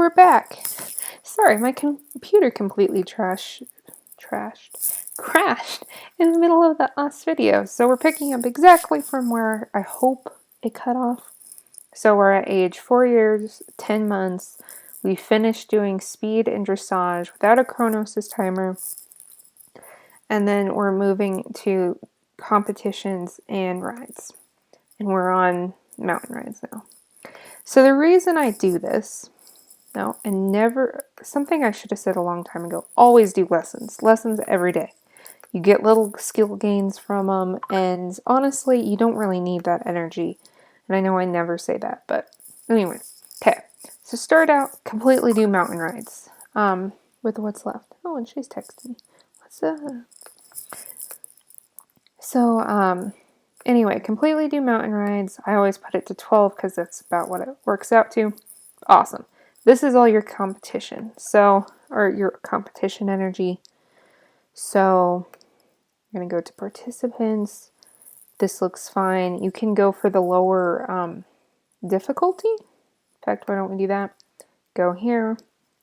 we're back. Sorry, my computer completely crashed in the middle of the us video. So we're picking up exactly from where I hope it cut off. So we're at age 4 years, 10 months. We finished doing speed and dressage without a chronosis timer. And then we're moving to competitions and rides. And we're on mountain rides now. So the reason I do this, and never, something I should have said a long time ago, always do lessons every day. You get little skill gains from them, and honestly, you don't really need that energy. And I know I never say that, but anyway, okay. So start out, completely do mountain rides with what's left. Oh, and she's texting me. What's up? So, anyway, completely do mountain rides. I always put it to 12 because that's about what it works out to. Awesome. This is all your competition. So, or your competition energy. So, I'm going to go to participants. This looks fine. You can go for the lower difficulty. In fact, why don't we do that? Go here.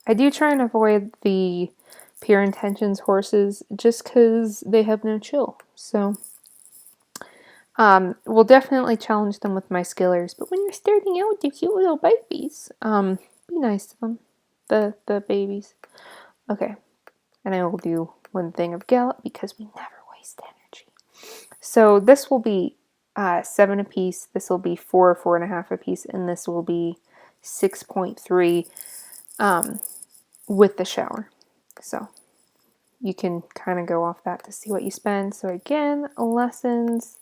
I do try and avoid the pure intentions horses just because they have no chill. So, we'll definitely challenge them with my skillers. But when you're starting out with your cute little babies, be nice to them. The babies. Okay. And I will do one thing of gallop because we never waste energy. So this will be 7 apiece. This will be 4.5 apiece. And this will be 6.3 with the shower. So you can kind of go off that to see what you spend. So again, lessons,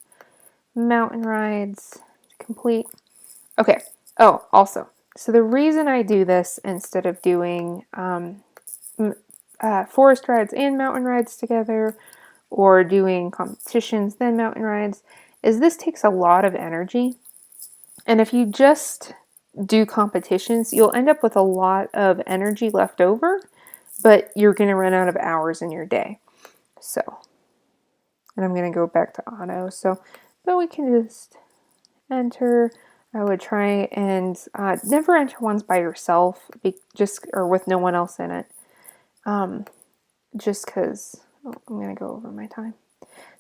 mountain rides, complete. Okay. Oh, also, so the reason I do this instead of doing forest rides and mountain rides together, or doing competitions then mountain rides, is this takes a lot of energy. And if you just do competitions, you'll end up with a lot of energy left over, but you're going to run out of hours in your day. So, and I'm going to go back to auto. So, but we can just enter. I would try and never enter ones by yourself, or with no one else in it. Just because I'm going to go over my time.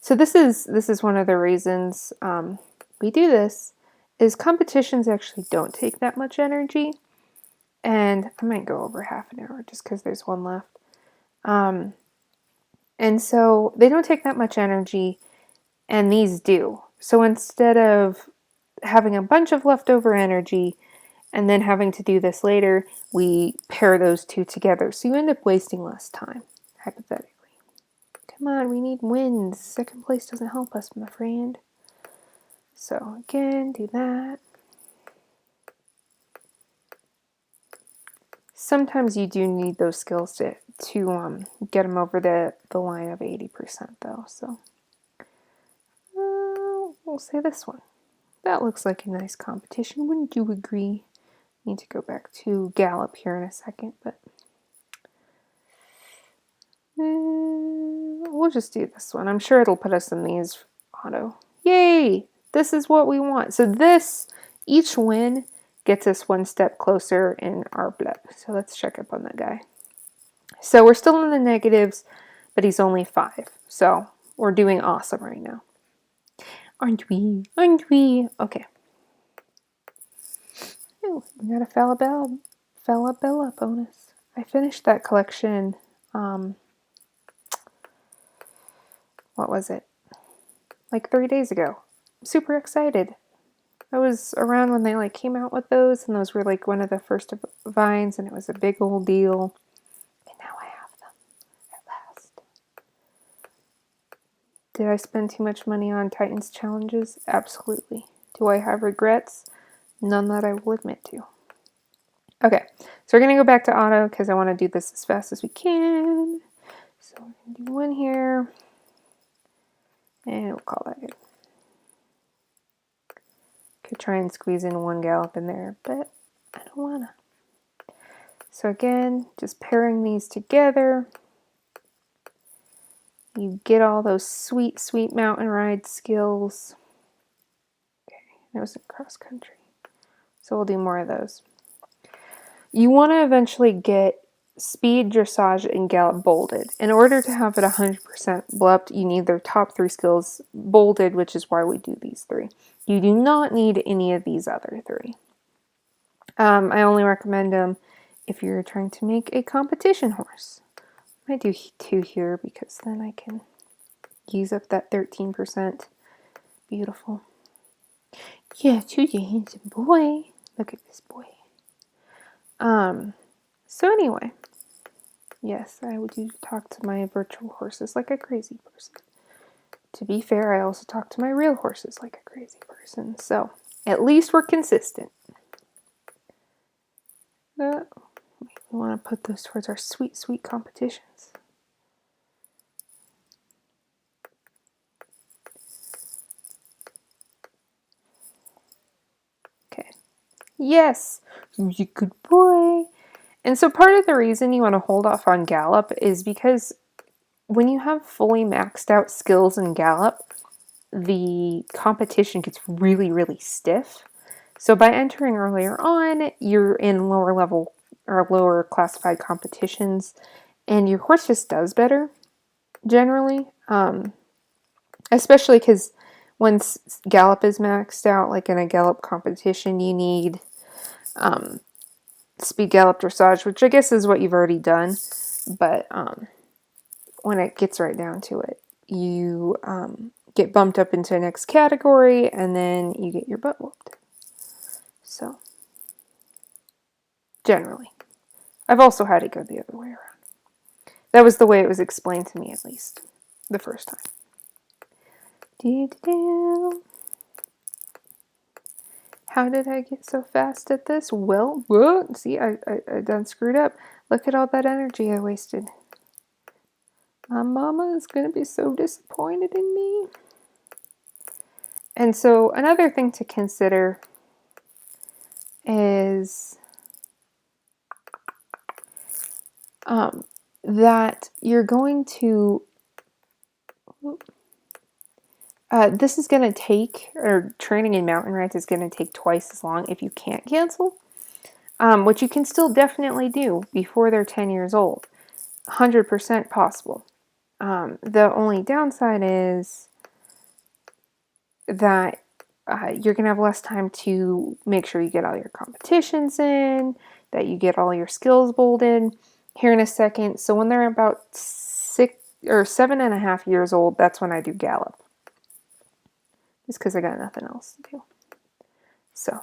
So this is one of the reasons we do this, is competitions actually don't take that much energy. And I might go over half an hour just because there's one left. And so they don't take that much energy, and these do. So instead of having a bunch of leftover energy and then having to do this later, we pair those two together. So you end up wasting less time, hypothetically. Come on, we need wins. Second place doesn't help us, my friend. So again, do that. Sometimes you do need those skills to get them over the line of 80% though. So we'll say this one. That looks like a nice competition. Wouldn't you agree? Need to go back to gallop here in a second, but we'll just do this one. I'm sure it'll put us in these auto. Yay! This is what we want. So each win gets us one step closer in our BLUP. So let's check up on that guy. So we're still in the negatives, but he's only 5. So we're doing awesome right now. Aren't we? Aren't we? Okay. Oh, we got a Falabella bonus. I finished that collection, what was it? Like 3 days ago. I'm super excited. I was around when they came out with those, and those were one of the first vines, and it was a big old deal. And now I have them at last. Did I spend too much money on Titans challenges? Absolutely. Do I have regrets? None that I will admit to. Okay, so we're going to go back to auto because I want to do this as fast as we can. So we're going to do one here, and we'll call that good. Could try and squeeze in one gallop in there, but I don't want to. So again, just pairing these together. You get all those sweet, sweet mountain ride skills. Okay, that was in cross country. So we'll do more of those. You want to eventually get speed, dressage, and gallop bolded. In order to have it 100% BLUPed, you need their top 3 skills bolded, which is why we do these 3. You do not need any of these other 3. I only recommend them if you're trying to make a competition horse. I might do 2 here because then I can use up that 13%. Beautiful. Yeah, choose a handsome boy. Look at this boy. So anyway, yes, I would talk to my virtual horses like a crazy person. To be fair, I also talk to my real horses like a crazy person. So at least we're consistent. We want to put those towards our sweet, sweet competitions. Okay. Yes, you're a good boy. And so part of the reason you want to hold off on gallop is because when you have fully maxed out skills in gallop, the competition gets really, really stiff. So by entering earlier on, you're in lower level or lower classified competitions, and your horse just does better generally. Especially because once gallop is maxed out, like in a gallop competition, you need speed, gallop, dressage, which I guess is what you've already done. But when it gets right down to it, you get bumped up into the next category, and then you get your butt whooped. So, generally. I've also had it go the other way around. That was the way it was explained to me, at least, the first time. How did I get so fast at this? Well, whoa, see, I done screwed up. Look at all that energy I wasted. My mama is going to be so disappointed in me. And so another thing to consider is that you're going to, this is going to take, or training in mountain rides is going to take twice as long if you can't cancel, which you can still definitely do before they're 10 years old. 100% possible. The only downside is that you're going to have less time to make sure you get all your competitions in, that you get all your skills bolded here in a second. So when they're about 7.5 years old, that's when I do gallop. Just because I got nothing else to do. So.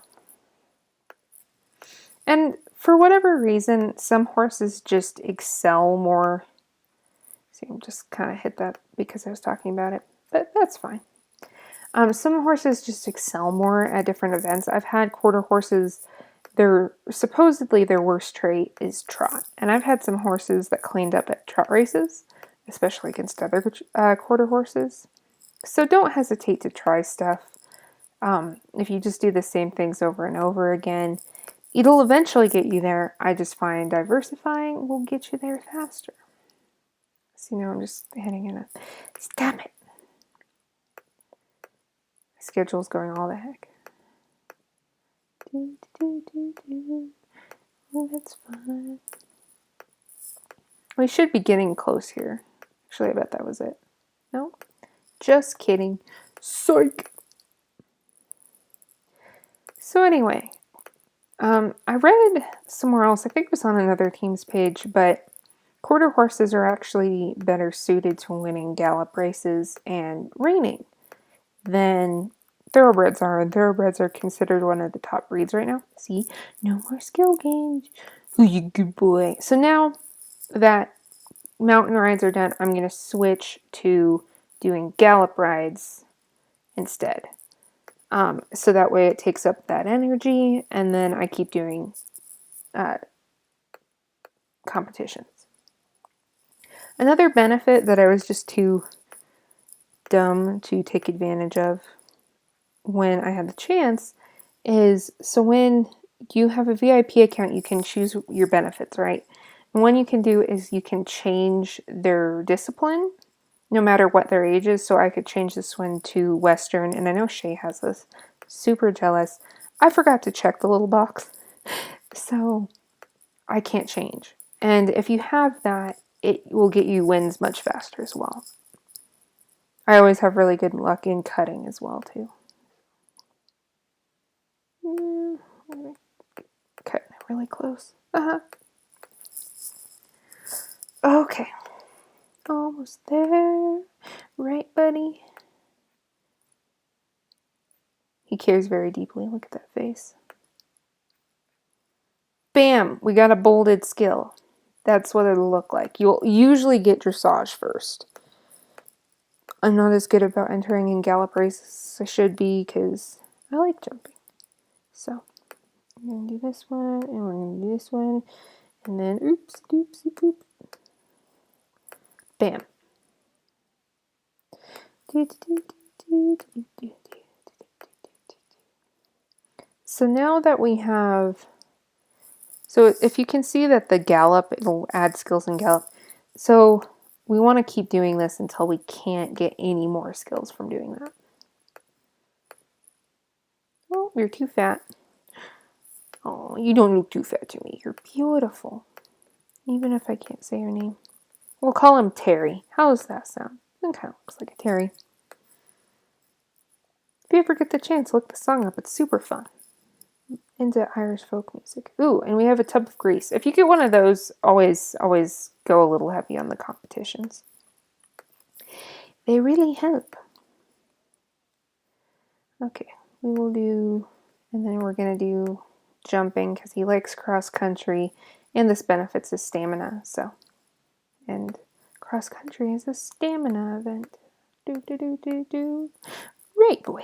And for whatever reason, some horses just excel more. See, I'm just kind of hit that because I was talking about it, but that's fine. Some horses just excel more at different events. I've had quarter horses, supposedly their worst trait is trot. And I've had some horses that cleaned up at trot races, especially against other quarter horses. So don't hesitate to try stuff. If you just do the same things over and over again, it'll eventually get you there. I just find diversifying will get you there faster. So, I'm just heading in a... Stop it! Schedule's going all the heck. Oh, that's fine. We should be getting close here. Actually, I bet that was it. No? Just kidding. Psych! So anyway, I read somewhere else, I think it was on another team's page, but quarter horses are actually better suited to winning gallop races and reining than thoroughbreds are, and thoroughbreds are considered one of the top breeds right now. See, no more skill games. Ooh, you good boy. So now that mountain rides are done, I'm going to switch to doing gallop rides instead. So that way it takes up that energy, and then I keep doing competitions. Another benefit that I was just too dumb to take advantage of when I had the chance is, so when you have a VIP account, you can choose your benefits, right? And one you can do is you can change their discipline no matter what their age is. So I could change this one to Western, and I know Shay has this. Super jealous. I forgot to check the little box. So I can't change. And if you have that, it will get you wins much faster as well. I always have really good luck in cutting as well too. Cutting it really close. Okay. Almost there. Right, buddy? He cares very deeply. Look at that face. Bam! We got a bolded skill. That's what it'll look like. You'll usually get dressage first. I'm not as good about entering in gallop races as I should be because I like jumping. So, I'm going to do this one, and we're going to do this one, and then oops, doopsie poop. Bam. So now that we have, so if you can see that the gallop, it'll add skills in gallop. So we want to keep doing this until we can't get any more skills from doing that. Oh, you're too fat. Oh, you don't look too fat to me. You're beautiful. Even if I can't say your name. We'll call him Terry. How does that sound? It kind of looks like a Terry. If you ever get the chance, look the song up. It's super fun. Into Irish folk music. Ooh, and we have a tub of grease. If you get one of those, always go a little heavy on the competitions. They really help. Okay, we will do, and then we're going to do jumping because he likes cross country, and this benefits his stamina, so. And cross country is a stamina event. Do. Right, boy.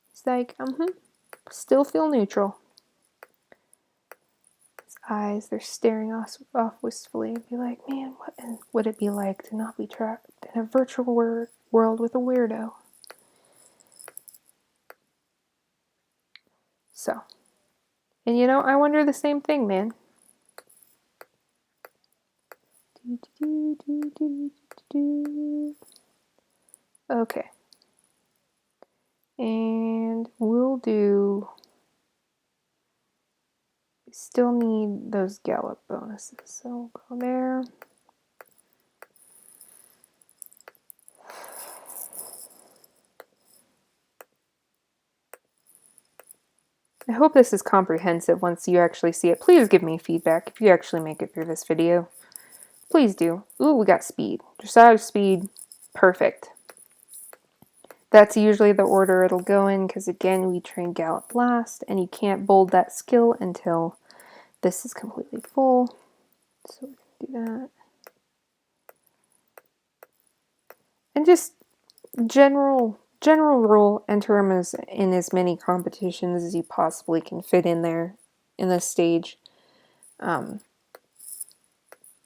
He's like, still feel neutral. His eyes, they're staring off wistfully and be like, man, what would it be like to not be trapped in a virtual world with a weirdo? So, and you know, I wonder the same thing, man. Okay. And we'll do, we still need those gallop bonuses, so we'll go there. I hope this is comprehensive once you actually see it. Please give me feedback if you actually make it through this video. Please do. Ooh, we got speed. Dressage, speed, perfect. That's usually the order it'll go in because, again, we train gallop last, and you can't bold that skill until this is completely full. So we can do that. And just general rule, enter them in as many competitions as you possibly can fit in there in this stage.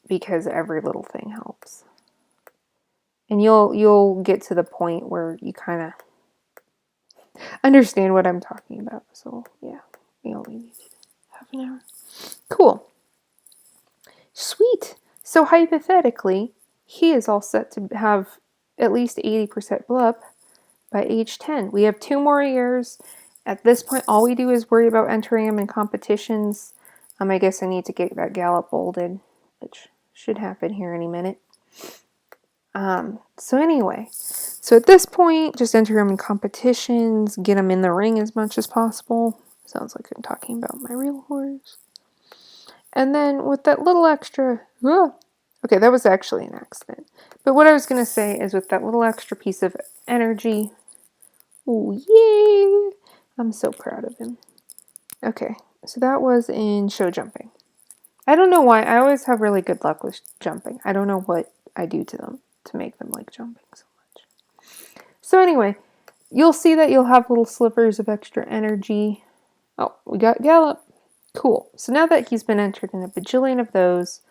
Because every little thing helps. And you'll get to the point where you kind of understand what I'm talking about. So yeah, we only needed half an hour. Cool. Sweet. So hypothetically, he is all set to have at least 80% BLUP by age 10. We have 2 more years. At this point, all we do is worry about entering him in competitions. I guess I need to get that gallop bolded, which should happen here any minute. So anyway, so at this point, just enter him in competitions, get him in the ring as much as possible. Sounds like I'm talking about my real horse. And then with that little extra, okay, that was actually an accident. But what I was going to say is with that little extra piece of energy, oh yay, I'm so proud of him. Okay, so that was in show jumping. I don't know why, I always have really good luck with jumping. I don't know what I do to them to make them like jumping so much. So anyway, you'll see that you'll have little slivers of extra energy. Oh, we got gallop. Cool. So now that he's been entered in a bajillion of those,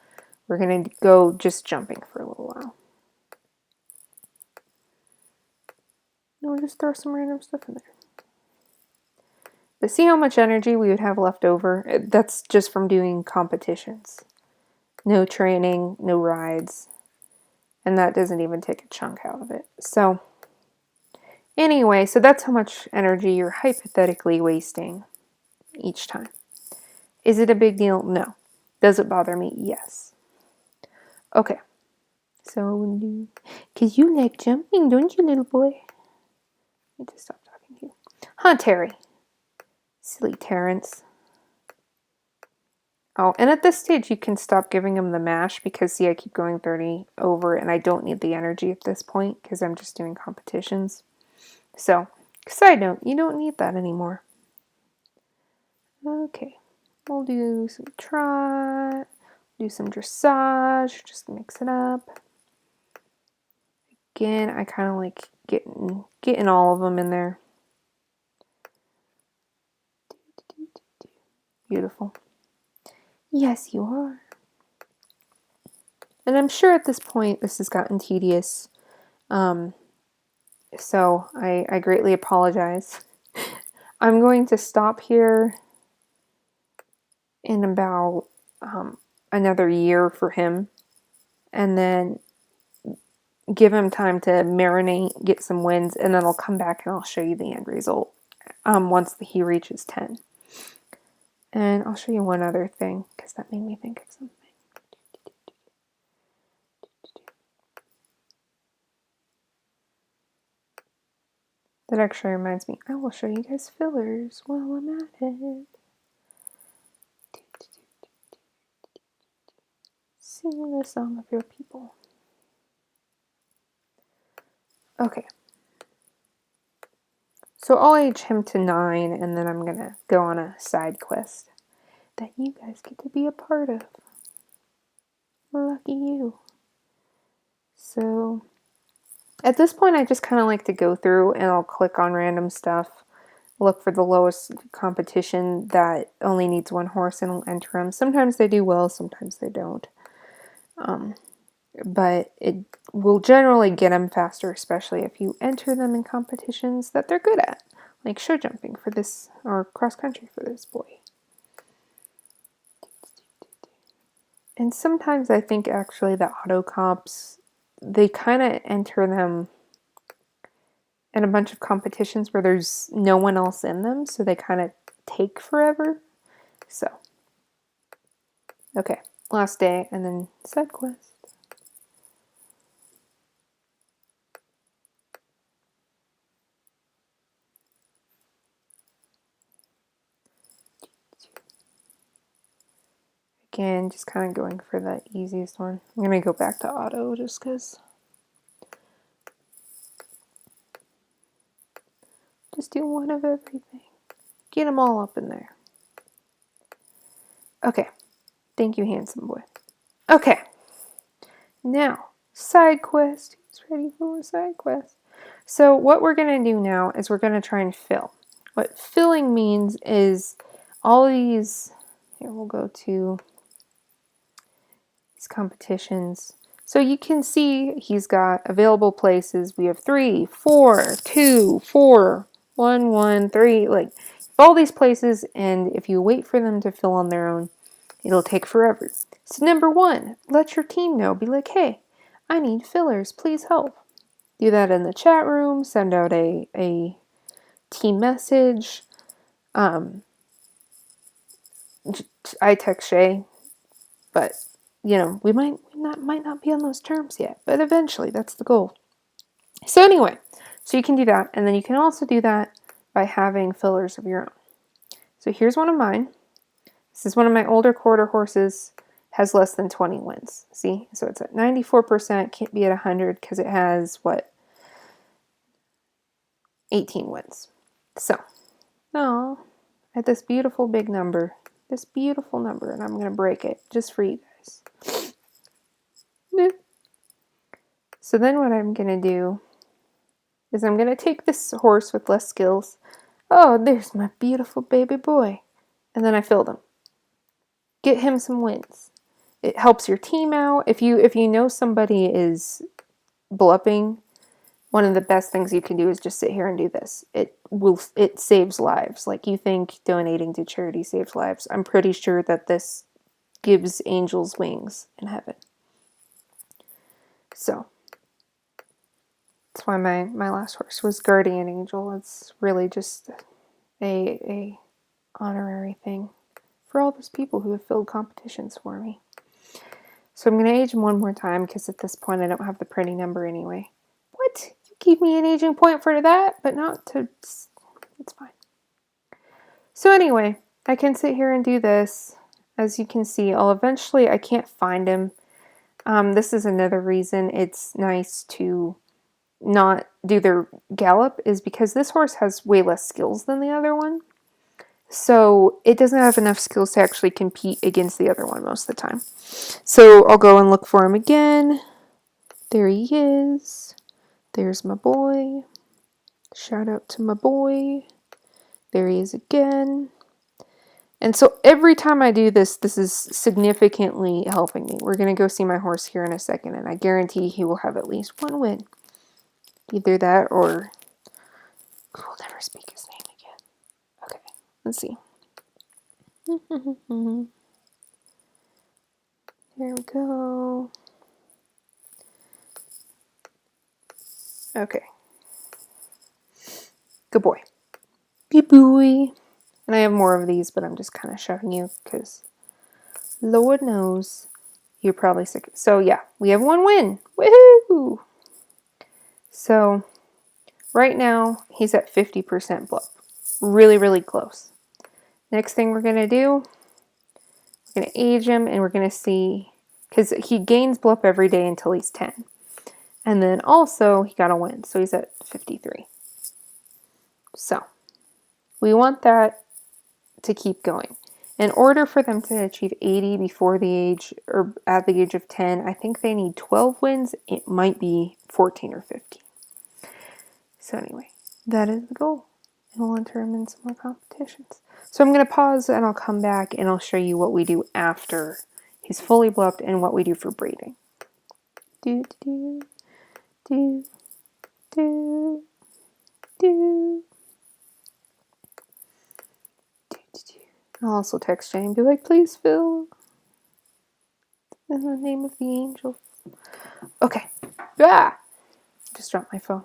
we're going to go just jumping for a little while. No, just throw some random stuff in there. But see how much energy we would have left over? That's just from doing competitions. No training, no rides. And that doesn't even take a chunk out of it. So, anyway, so that's how much energy you're hypothetically wasting each time. Is it a big deal? No. Does it bother me? Yes. Okay. So, because you like jumping, don't you, little boy? I need to stop talking to you. Huh, Terry? Silly Terrence. Oh, and at this stage, you can stop giving him the mash because, see, I keep going 30 over, and I don't need the energy at this point because I'm just doing competitions. So, side note, you don't need that anymore. Okay, we'll do some trot, do some dressage, just mix it up. Again, I kind of like getting all of them in there. Beautiful. Yes, you are. And I'm sure at this point this has gotten tedious. So I greatly apologize. I'm going to stop here in about another year for him, and then give him time to marinate, get some wins, and then I'll come back and I'll show you the end result once he reaches 10. And I'll show you one other thing because that made me think of something. That actually reminds me, I will show you guys fillers while I'm at it. Sing the song of your people. Okay. So I'll age him to 9, and then I'm going to go on a side quest that you guys get to be a part of. Lucky you. So at this point, I just kind of like to go through and I'll click on random stuff, look for the lowest competition that only needs 1 horse, and I'll enter them. Sometimes they do well, sometimes they don't. But it will generally get them faster, especially if you enter them in competitions that they're good at, like show jumping for this, or cross country for this boy. And sometimes I think actually the auto comps, they kind of enter them in a bunch of competitions where there's no one else in them, so they kind of take forever. So, okay, last day, and then side quest. Again, just kind of going for the easiest one. I'm going to go back to auto just because. Just do one of everything. Get them all up in there. Okay. Thank you, handsome boy. Okay. Now, side quest. Who's ready for a side quest? So what we're going to do now is we're going to try and fill. What filling means is all of these, here we'll go to these competitions. So you can see he's got available places. We have 3, 4, 2, 4, 1, 1, 3, like all these places, and if you wait for them to fill on their own, it'll take forever. So number 1, let your team know. Be like, hey, I need fillers, please help. Do that in the chat room, send out a team message. I text Shay, but you know, we might not be on those terms yet, but eventually that's the goal. So anyway, so you can do that, and then you can also do that by having fillers of your own. So here's one of mine. This is one of my older quarter horses, has less than 20 wins. See, so it's at 94%, can't be at 100 because it has what, 18 wins. So, oh, at this beautiful big number, this beautiful number, and I'm going to break it just for you guys. So then what I'm going to do is I'm going to take this horse with less skills. Oh, there's my beautiful baby boy. And then I filled him. Get him some wins. It helps your team out. If you know somebody is BLUPing, one of the best things you can do is just sit here and do this. It saves lives. Like you think donating to charity saves lives. I'm pretty sure that this gives angels wings in heaven. So that's why my last horse was Guardian Angel. It's really just a honorary thing. for all those people who have filled competitions for me. So I'm going to age him one more time because at this point I don't have the pretty number anyway. What? You gave me an aging point for that, but not to... It's fine. So anyway, I can sit here and do this. As you can see, I can't find him. This is another reason it's nice to not do their gallop, is because this horse has way less skills than the other one. So it doesn't have enough skills to actually compete against the other one most of the time. So I'll go and look for him again. There he is. There's my boy. Shout out to my boy. There he is again. And so every time I do this, this is significantly helping me. We're going to go see my horse here in a second, and I guarantee he will have at least one win. Either that or we'll never speak his name again. Okay, let's see. There we go. Okay. Good boy. Good boy. And I have more of these, but I'm just kind of showing you because Lord knows you're probably sick. So yeah, we have one win. Woohoo! So right now he's at 50% BLUP. Really, really close. Next thing we're going to do, we're going to age him and we're going to see, because he gains BLUP every day until he's 10. And then also he got a win, so he's at 53. So we want that to keep going. In order for them to achieve 80 before the age, or at the age of 10, I think they need 12 wins. It might be 14 or 15. So anyway, that is the goal. And we'll enter him in some more competitions. So I'm going to pause and I'll come back and I'll show you what we do after he's fully BLUPed and what we do for breeding. Do, do, do, do, do. I'll also text Jane and be like, please, Phil. In the name of the angels. Okay. Ah! Just dropped my phone.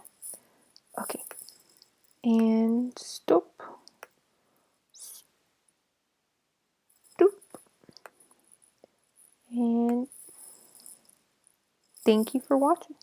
Okay. And stop. Stop. And thank you for watching.